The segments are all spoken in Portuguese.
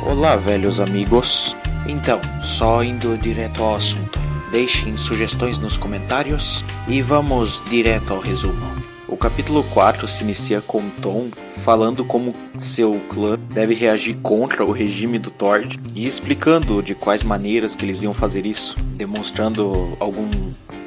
Olá, velhos amigos. Então, só indo direto ao assunto. Deixem sugestões nos comentários e vamos direto ao resumo. O capítulo 4 se inicia com Tom falando como seu clã deve reagir contra o regime do Tord e explicando de quais maneiras que eles iam fazer isso, demonstrando algum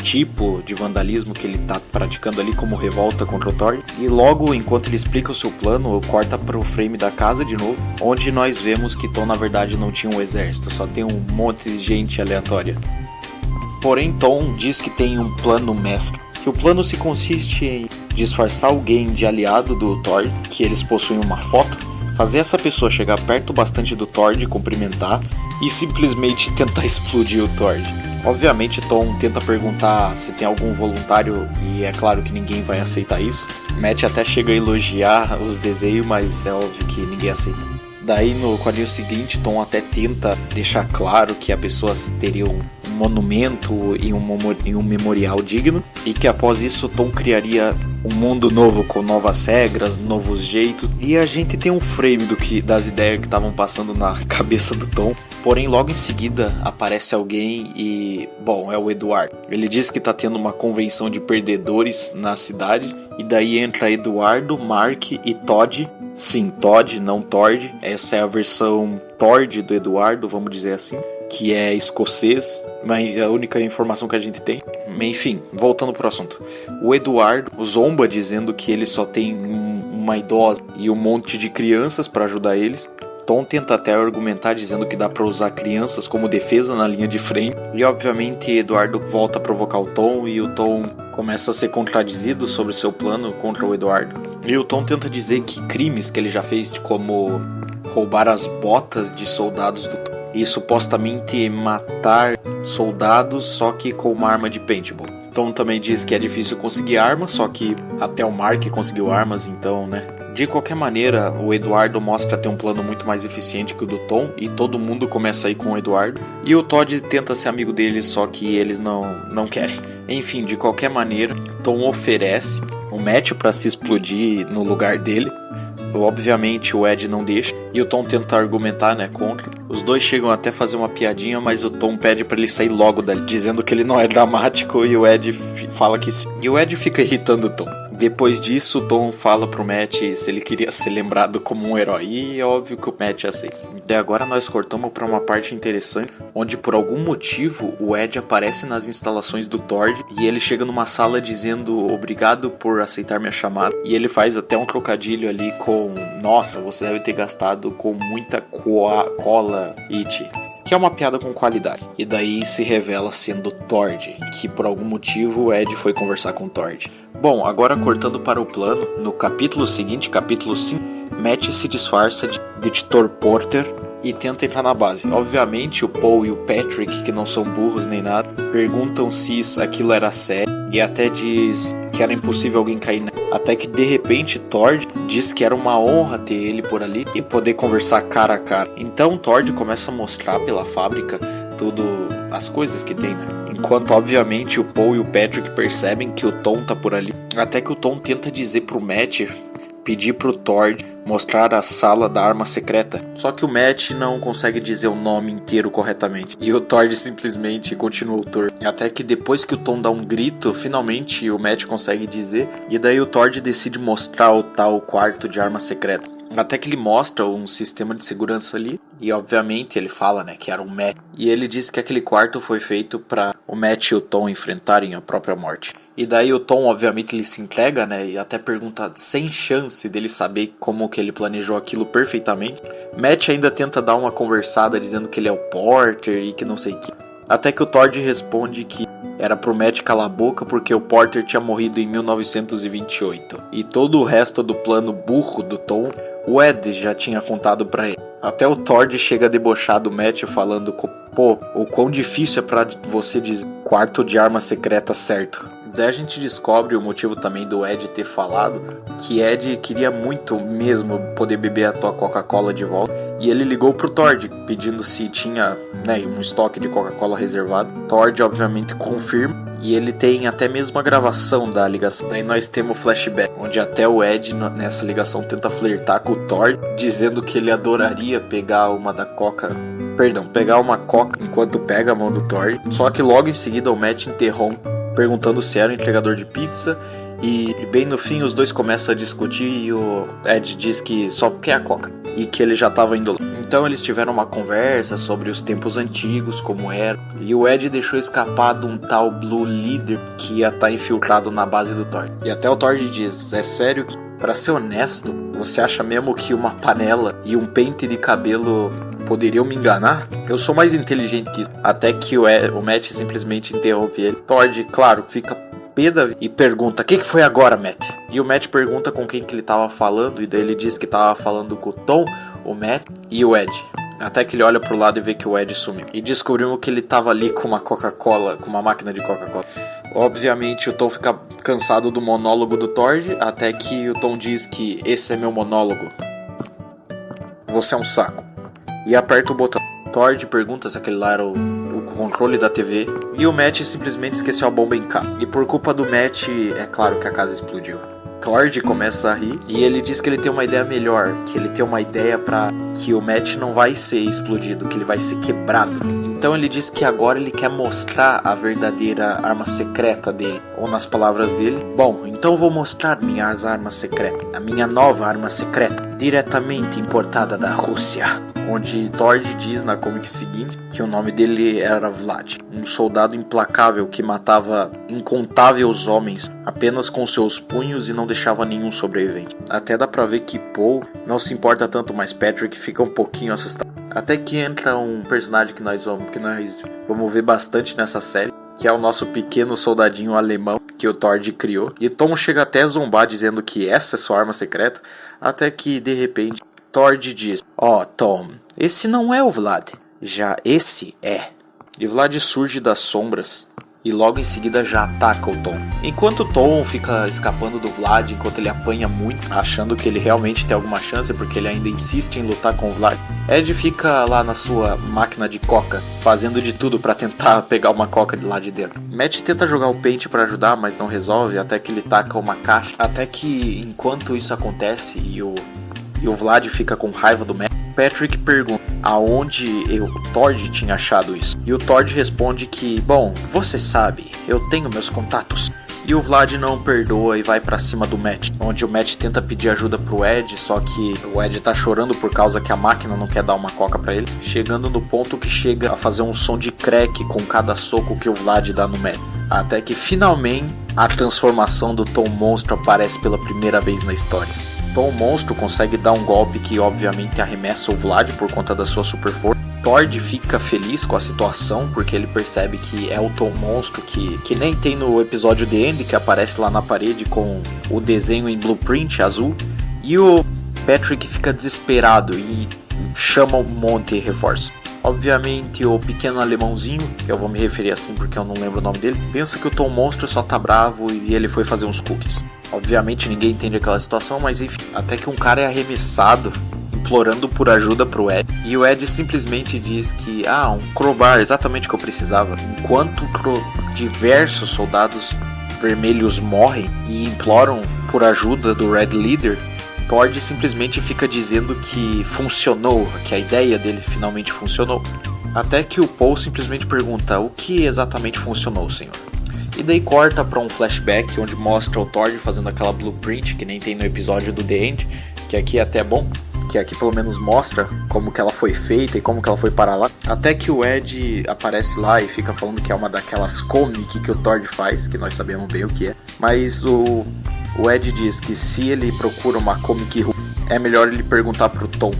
tipo de vandalismo que ele está praticando ali como revolta contra o Tord. E logo, enquanto ele explica o seu plano, corta para o frame da casa de novo, onde nós vemos que Tom na verdade não tinha um exército, só tem um monte de gente aleatória. Porém, Tom diz que tem um plano mestre, que o plano se consiste em disfarçar alguém de aliado do Tord, que eles possuem uma foto, fazer essa pessoa chegar perto bastante do Tord, cumprimentar e simplesmente tentar explodir o Tord. Obviamente Tom tenta perguntar se tem algum voluntário e é claro que ninguém vai aceitar isso. Matt até chega a elogiar os desenhos, mas é óbvio que ninguém aceita. Daí no quadrinho seguinte Tom até tenta deixar claro que a pessoa teria um monumento e um memorial digno, e que após isso Tom criaria um mundo novo com novas regras, novos jeitos, e a gente tem um frame das ideias que estavam passando na cabeça do Tom. Porém logo em seguida aparece alguém e, bom, é o Eduardo. Ele diz que está tendo uma convenção de perdedores na cidade, e daí entra Eduardo, Mark e Todd. Sim, Todd, não Tord. Essa é a versão Tord do Eduardo, vamos dizer assim, que é escocês, mas é a única informação que a gente tem. Enfim, voltando pro assunto. O Eduardo zomba dizendo que ele só tem uma idosa e um monte de crianças para ajudar eles. Tom tenta até argumentar dizendo que dá para usar crianças como defesa na linha de frente. E obviamente Eduardo volta a provocar o Tom e o Tom começa a ser contradizido sobre seu plano contra o Eduardo. E o Tom tenta dizer que crimes que ele já fez, como roubar as botas de soldados do Tom e supostamente matar soldados só que com uma arma de paintball. Tom também diz que é difícil conseguir armas, só que até o Mark conseguiu armas, então, né? De qualquer maneira, o Eduardo mostra ter um plano muito mais eficiente que o do Tom, e todo mundo começa a ir com o Eduardo. E o Todd tenta ser amigo deles, só que eles não querem. Enfim, de qualquer maneira, Tom oferece o Matt para se explodir no lugar dele. Obviamente o Ed não deixa, e o Tom tenta argumentar, contra. Os dois chegam até a fazer uma piadinha, mas o Tom pede para ele sair logo dali, dizendo que ele não é dramático, e o Ed fala que sim. E o Ed fica irritando o Tom. Depois disso, o Tom fala pro Matt se ele queria ser lembrado como um herói, e é óbvio que o Matt aceita. E agora nós cortamos para uma parte interessante, onde por algum motivo o Ed aparece nas instalações do Tord, e ele chega numa sala dizendo obrigado por aceitar minha chamada, e ele faz até um trocadilho ali com nossa, você deve ter gastado com muita cola, It, que é uma piada com qualidade. E daí se revela sendo Tord, que por algum motivo o Ed foi conversar com Tord. Bom, agora cortando para o plano, no capítulo seguinte, capítulo 5, Matt se disfarça de Editor Porter e tenta entrar na base. Obviamente o Paul e o Patrick, que não são burros nem nada, perguntam se aquilo era sério, e até diz que era impossível alguém cair nela. Até que de repente Tord diz que era uma honra ter ele por ali e poder conversar cara a cara. Então Tord começa a mostrar pela fábrica tudo, as coisas que tem, Enquanto obviamente o Paul e o Patrick percebem que o Tom tá por ali. Até que o Tom tenta dizer pro Matt, pedir pro Tord mostrar a sala da arma secreta. Só que o Matt não consegue dizer o nome inteiro corretamente, e o Tord simplesmente continua o tour. Até que depois que o Tom dá um grito, finalmente o Matt consegue dizer, e daí o Tord decide mostrar o tal quarto de arma secreta. Até que ele mostra um sistema de segurança ali, e obviamente ele fala, que era um Matt. E ele diz que aquele quarto foi feito para o Matt e o Tom enfrentarem a própria morte. E daí o Tom obviamente ele se entrega, e até pergunta sem chance dele saber como que ele planejou aquilo perfeitamente. Matt ainda tenta dar uma conversada dizendo que ele é o Porter e que não sei o que. Até que o Tord responde que era pro Matt calar a boca porque o Porter tinha morrido em 1928. E todo o resto do plano burro do Tom, o Ed já tinha contado pra ele. Até o Tord chega a debochar do Matt falando, pô, o quão difícil é pra você dizer quarto de arma secreta certo. Daí a gente descobre o motivo também do Ed ter falado que Ed queria muito mesmo poder beber a tua Coca-Cola de volta. E ele ligou pro Tord pedindo se tinha, um estoque de Coca-Cola reservado. Tord obviamente confirma e ele tem até mesmo a gravação da ligação. Daí nós temos o flashback, onde até o Ed nessa ligação tenta flertar com o Tord, dizendo que ele adoraria pegar uma Coca enquanto pega a mão do Tord. Só que logo em seguida o Matt interrompe, perguntando se era o entregador de pizza. E bem no fim os dois começam a discutir e o Ed diz que só quer a Coca e que ele já estava indo lá. Então eles tiveram uma conversa sobre os tempos antigos, como era. E o Ed deixou escapar de um tal Blue Leader que ia estar infiltrado na base do Tord. E até o Tord diz, é sério que, pra ser honesto, você acha mesmo que uma panela e um pente de cabelo poderiam me enganar? Eu sou mais inteligente que isso. Até que o Matt simplesmente interrompe ele. Tord, claro, fica peda e pergunta, o que foi agora, Matt? E o Matt pergunta com quem que ele tava falando, e daí ele diz que tava falando com o Tom, o Matt e o Ed. Até que ele olha pro lado e vê que o Ed sumiu. E descobrimos que ele tava ali com uma Coca-Cola, com uma máquina de Coca-Cola. Obviamente o Tom fica cansado do monólogo do Tord, até que o Tom diz que esse é meu monólogo. Você é um saco. E aperta o botão. Tord pergunta se aquele lá era o controle da TV. E o Matt simplesmente esqueceu a bomba em casa. E por culpa do Matt, é claro que a casa explodiu. Tord começa a rir e ele diz que ele tem uma ideia melhor, que ele tem uma ideia para que o Matt não vai ser explodido, que ele vai ser quebrado. Então ele diz que agora ele quer mostrar a verdadeira arma secreta dele, ou nas palavras dele, bom, então vou mostrar minhas armas secretas, a minha nova arma secreta, diretamente importada da Rússia. Onde Tord diz na comic seguinte que o nome dele era Vlad, um soldado implacável que matava incontáveis homens apenas com seus punhos e não deixava nenhum sobrevivente. Até dá pra ver que Paul não se importa tanto, mas Patrick fica um pouquinho assustado. Até que entra um personagem que nós vamos ver bastante nessa série, que é o nosso pequeno soldadinho alemão que o Tord criou. E Tom chega até a zombar dizendo que essa é sua arma secreta, até que de repente Tord diz, Tom, esse não é o Vlad, já esse é. E Vlad surge das sombras e logo em seguida já ataca o Tom. Enquanto o Tom fica escapando do Vlad, enquanto ele apanha muito, achando que ele realmente tem alguma chance porque ele ainda insiste em lutar com o Vlad, Ed fica lá na sua máquina de coca, fazendo de tudo pra tentar pegar uma coca de lá de dentro. Matt tenta jogar o pente pra ajudar, mas não resolve, até que ele taca uma caixa. Até que enquanto isso acontece e o Vlad fica com raiva do Matt, Patrick pergunta aonde o Tord tinha achado isso. E o Tord responde que, bom, você sabe, eu tenho meus contatos. E o Vlad não perdoa e vai pra cima do Matt, onde o Matt tenta pedir ajuda pro Ed, só que o Ed tá chorando por causa que a máquina não quer dar uma coca pra ele, chegando no ponto que chega a fazer um som de crack com cada soco que o Vlad dá no Matt. Até que finalmente a transformação do Tom Monstro aparece pela primeira vez na história. Tom Monstro consegue dar um golpe que obviamente arremessa o Vlad por conta da sua super força. Tord fica feliz com a situação porque ele percebe que é o Tom Monstro que nem tem no episódio The End, que aparece lá na parede com o desenho em blueprint azul. E o Patrick fica desesperado e chama um monte de reforço. Obviamente o pequeno alemãozinho, que eu vou me referir assim porque eu não lembro o nome dele, pensa que o Tom Monstro só tá bravo e ele foi fazer uns cookies. Obviamente ninguém entende aquela situação, mas enfim, até que um cara é arremessado implorando por ajuda pro Ed, e o Ed simplesmente diz que um crowbar, exatamente o que eu precisava. Enquanto diversos soldados vermelhos morrem e imploram por ajuda do Red Leader, Tord simplesmente fica dizendo que funcionou, que a ideia dele finalmente funcionou. Até que o Paul simplesmente pergunta, o que exatamente funcionou, senhor? E daí corta pra um flashback onde mostra o Tord fazendo aquela blueprint que nem tem no episódio do The End, que aqui é até bom, que aqui pelo menos mostra como que ela foi feita e como que ela foi parar lá. Até que o Ed aparece lá e fica falando que é uma daquelas comic que o Tord faz, que nós sabemos bem o que é. Mas o Ed diz que se ele procura uma comic é melhor ele perguntar pro Tom.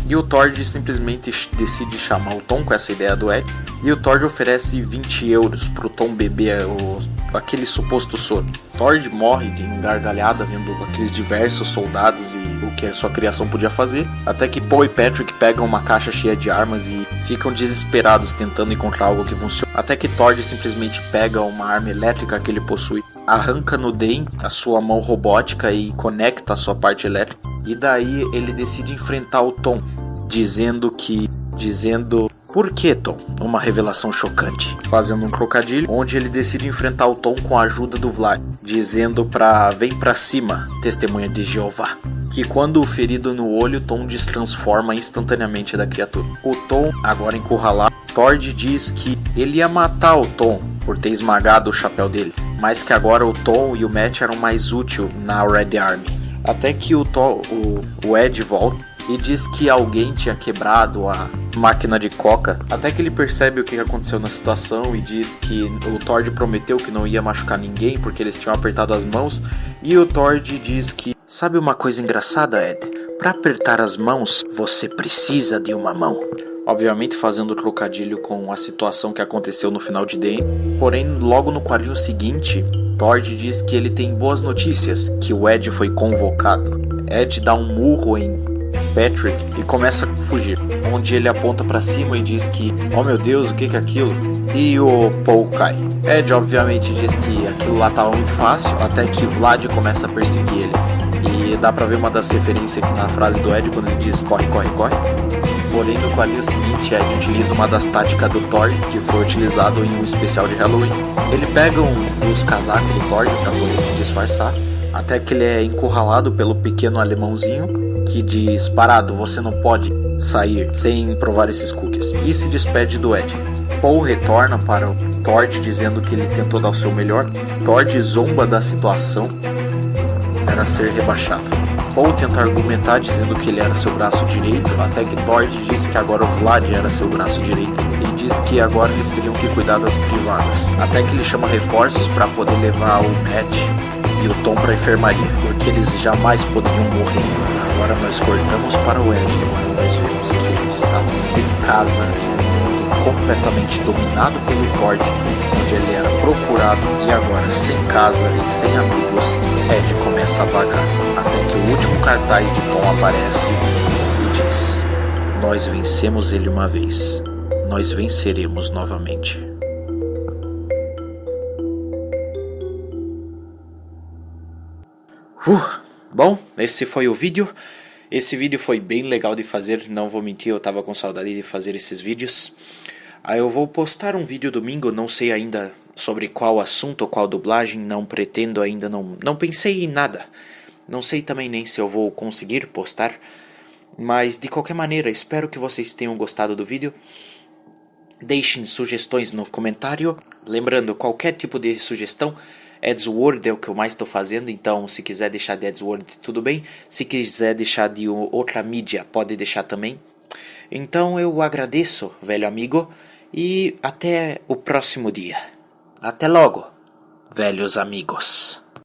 E o Tord simplesmente decide chamar o Tom com essa ideia do Ed. E o Tord oferece 20 euros pro Tom beber aquele suposto soro. Tord morre de gargalhada vendo aqueles diversos soldados e o que a sua criação podia fazer. Até que Paul e Patrick pegam uma caixa cheia de armas e ficam desesperados tentando encontrar algo que funcione. Até que Tord simplesmente pega uma arma elétrica que ele possui arranca no Den a sua mão robótica e conecta a sua parte elétrica. E daí ele decide enfrentar o Tom, dizendo por que, Tom? Uma revelação chocante. Fazendo um trocadilho, onde ele decide enfrentar o Tom com a ajuda do Vlad, dizendo vem pra cima, testemunha de Jeová. Que quando ferido no olho, Tom destransforma instantaneamente da criatura. O Tom, agora encurralado, Tord diz que ele ia matar o Tom por ter esmagado o chapéu dele, mas que agora o Tom e o Matt eram mais úteis na Red Army. Até que o Ed volta e diz que alguém tinha quebrado a máquina de coca. Até que ele percebe o que aconteceu na situação e diz que o Tord prometeu que não ia machucar ninguém porque eles tinham apertado as mãos. E o Tord diz que, sabe uma coisa engraçada, Ed? Para apertar as mãos, você precisa de uma mão. Obviamente fazendo trocadilho com a situação que aconteceu no final de Den. Porém, logo no quadrinho seguinte, Tord diz que ele tem boas notícias, que o Ed foi convocado. Ed dá um murro em Patrick e começa a fugir, onde ele aponta pra cima e diz que, oh meu Deus, o que é aquilo? E o Paul cai. Ed obviamente diz que aquilo lá tava muito fácil, até que Vlad começa a perseguir ele. E dá pra ver uma das referências na frase do Ed quando ele diz corre, corre, corre. Porém, no quadrinho seguinte, Ed utiliza uma das táticas do Thor, que foi utilizado em um especial de Halloween. Ele pega os casacos do Thor pra poder se disfarçar, até que ele é encurralado pelo pequeno alemãozinho, que diz, parado, você não pode sair sem provar esses cookies, e se despede do Ed. Paul retorna para o Tord dizendo que ele tentou dar o seu melhor. Tord zomba da situação, era ser rebaixado. Paul tenta argumentar dizendo que ele era seu braço direito, até que Tord diz que agora o Vlad era seu braço direito e diz que agora eles teriam que cuidar das privadas. Até que ele chama reforços para poder levar o Matt e o Tom para a enfermaria, porque eles jamais poderiam morrer. Agora nós cortamos para o Ed, agora nós vemos que ele estava sem casa em um mundo completamente dominado pelo Tord, onde ele era procurado, e agora sem casa e sem amigos, Ed começa a vagar, até que o último cartaz de Tom aparece e diz: nós vencemos ele uma vez, nós venceremos novamente. Bom, esse foi o vídeo. Esse vídeo foi bem legal de fazer, não vou mentir, eu tava com saudade de fazer esses vídeos. Aí eu vou postar um vídeo domingo, não sei ainda sobre qual assunto ou qual dublagem, não pretendo ainda, não pensei em nada. Não sei também nem se eu vou conseguir postar, mas de qualquer maneira, espero que vocês tenham gostado do vídeo. Deixem sugestões no comentário, lembrando, qualquer tipo de sugestão, Eddsworld é o que eu mais estou fazendo, então se quiser deixar de Eddsworld, tudo bem. Se quiser deixar de outra mídia, pode deixar também. Então eu agradeço, velho amigo, e até o próximo dia. Até logo, velhos amigos.